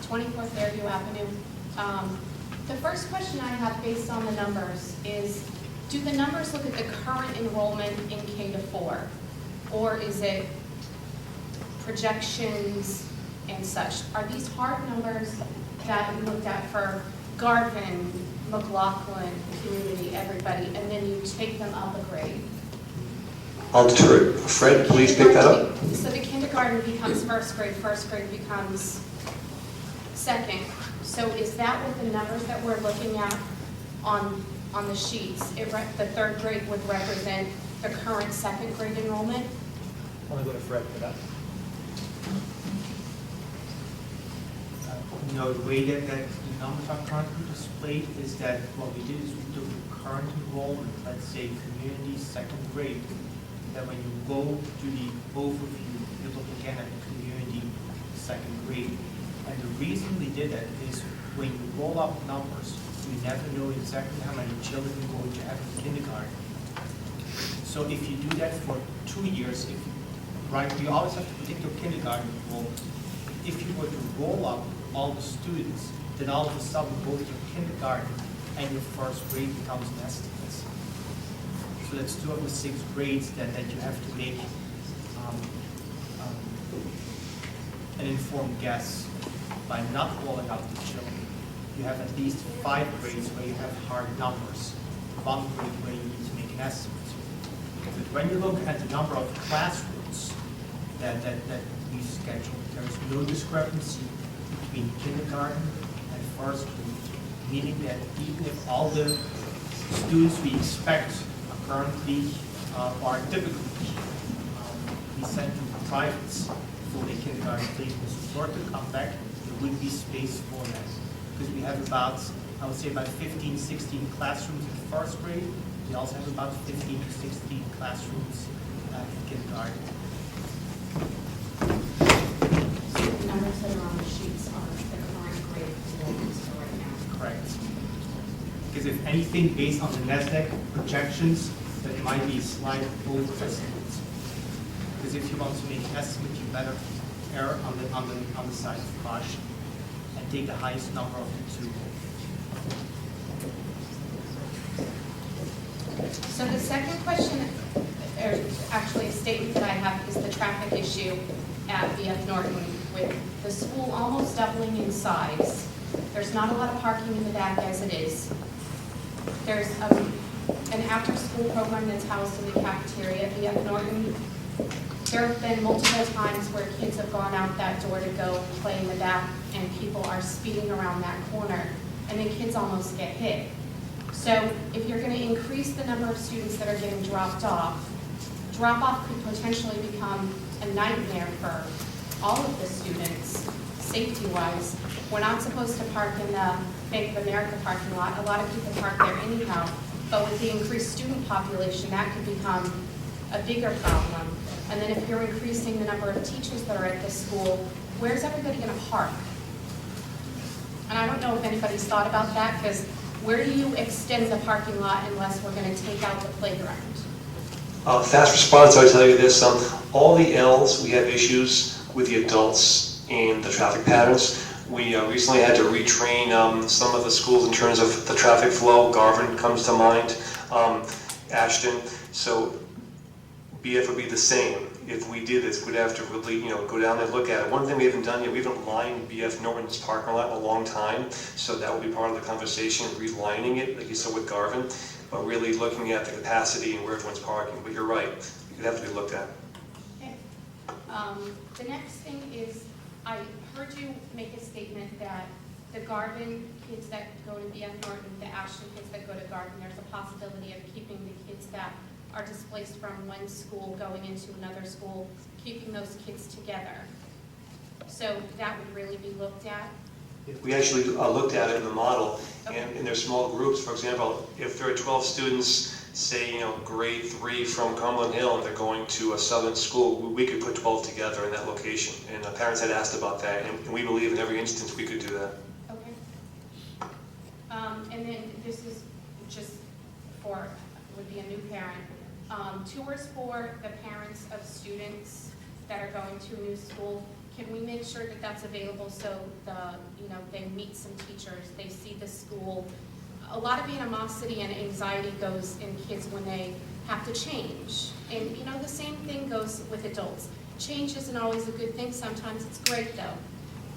24 Fairview Avenue. The first question I have based on the numbers is, do the numbers look at the current enrollment in K-4? Or is it projections and such? Are these hard numbers that we looked at for Garvin, McLaughlin, community, everybody, and then you take them up a grade? I'll defer it. Fred, please pick that up. So the kindergarten becomes first grade becomes second. So is that what the numbers that we're looking at on the sheets? The third grade would represent the current second grade enrollment? I'm going to go to Fred for that. No, the way that the numbers are currently displayed is that what we did is we took the current enrollment, let's say community second grade, that when you go to the overview, you look again at the community second grade. And the reason we did that is when you roll up numbers, you never know exactly how many children you're going to have in kindergarten. So if you do that for 2 years, you always have to predict your kindergarten enrollment. If you were to roll up all the students, then all of a sudden both your kindergarten and your first grade becomes an estimate. So that's 2 of the 6 grades that you have to make an informed guess by not rolling up the children. You have at least 5 grades where you have hard numbers, 1 grade where you need to make an estimate. But when you look at the number of classrooms that we scheduled, there is no discrepancy between kindergarten and first grade, meaning that even if all the students we expect are currently are typically we send to privates for the kindergarten placements, were to come back, there would be space for that. Because we have about, I would say about 15, 16 classrooms in first grade. We also have about 15 to 16 classrooms in kindergarten. So the numbers that are on the sheets are the current grade enrollments for right now? Correct. Because if anything, based on the NASDAQ projections, that might be a slight overestimate. Because if you want to make an estimate, you better err on the side of caution and take the highest number of the 2. So the second question, or actually a statement that I have, is the traffic issue at BF Norton with the school almost doubling in size. There's not a lot of parking in the back as it is. There's an after-school program that's housed in the cafeteria at BF Norton. There have been multiple times where kids have gone out that door to go play in the back and people are speeding around that corner and then kids almost get hit. So if you're going to increase the number of students that are getting dropped off, drop-off could potentially become a nightmare for all of the students, safety-wise. We're not supposed to park in the Bank of America parking lot. A lot of people park there anyhow. But with the increased student population, that could become a bigger problem. And then if you're increasing the number of teachers that are at this school, where's everybody going to park? And I don't know if anybody's thought about that, because where do you extend the parking lot unless we're going to take out the playground? Fast response, I would tell you this, all the L's, we have issues with the adults and the traffic patterns. We recently had to retrain some of the schools in terms of the traffic flow. Garvin comes to mind, Ashton. So BF would be the same. If we did this, we'd have to really, go down and look at it. One thing we haven't done yet, we haven't lined BF Norton's parking lot in a long time, so that will be part of the conversation, relining it, like you said with Garvin, but really looking at the capacity and where everyone's parking. But you're right, it would have to be looked at. Okay. The next thing is, I heard you make a statement that the Garvin kids that go to BF Norton, the Ashton kids that go to Garvin, there's a possibility of keeping the kids that are displaced from one school going into another school, keeping those kids together. So that would really be looked at? We actually looked at it in the model, Okay. and in their small groups, for example, if there are 12 students, say, grade 3 from Cumberland Hill, and they're going to a southern school, we could put 12 together in that location. And parents had asked about that, and we believe in every instance we could do that. Okay. And then this is just for, would be a new parent. Tours for the parents of students that are going to a new school. can we make sure that that's available so they meet some teachers, they see the school? A lot of animosity and anxiety goes in kids when they have to change. And the same thing goes with adults. Change isn't always a good thing, sometimes it's great though.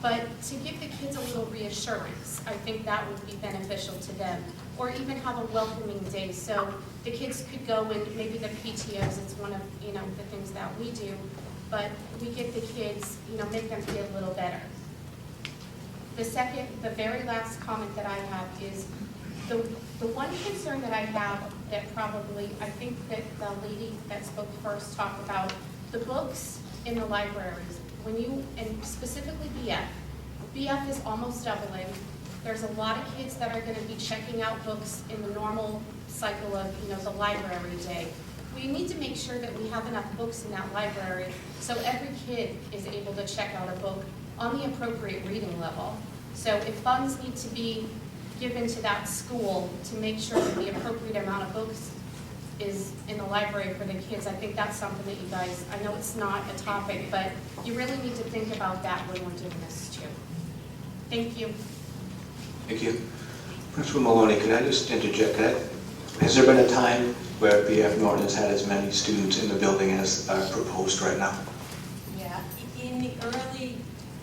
But to give the kids a little reassurance, I think that would be beneficial to them. Or even have a welcoming day, so the kids could go and maybe the PTOs, it's one of the things that we do, but we get the kids, make them feel a little better. The very last comment that I have is, the one concern that I have that probably, I think that the lady that spoke first talked about the books in the libraries. And specifically BF is almost doubling. There's a lot of kids that are going to be checking out books in the normal cycle of, the library day. We need to make sure that we have enough books in that library so every kid is able to check out a book on the appropriate reading level. So if funds need to be given to that school to make sure that the appropriate amount of books is in the library for the kids, I think that's something that you guys, I know it's not a topic, but you really need to think about that when we're doing this too. Thank you. Thank you. Principal Maloney, can I just interject? Has there been a time where BF Norton has had as many students in the building as are proposed right now? Yeah, in the early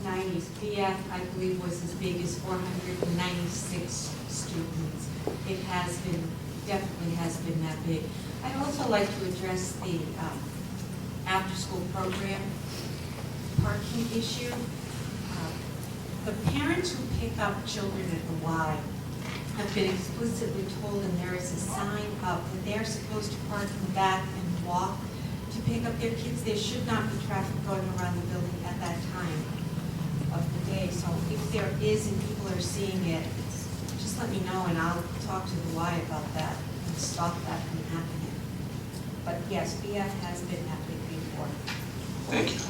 90s, BF, I believe, was as big as 496 students. It has been, definitely has been that big. I'd also like to address the after-school program parking issue. The parents who pick up children at the Y have been explicitly told, and there is a sign up, that they're supposed to park in the back and walk to pick up their kids. There should not be traffic going around the building at that time of the day. So if there is and people are seeing it, just let me know and I'll talk to the Y about that and stop that from happening. But yes, BF has been that big before. Thank you.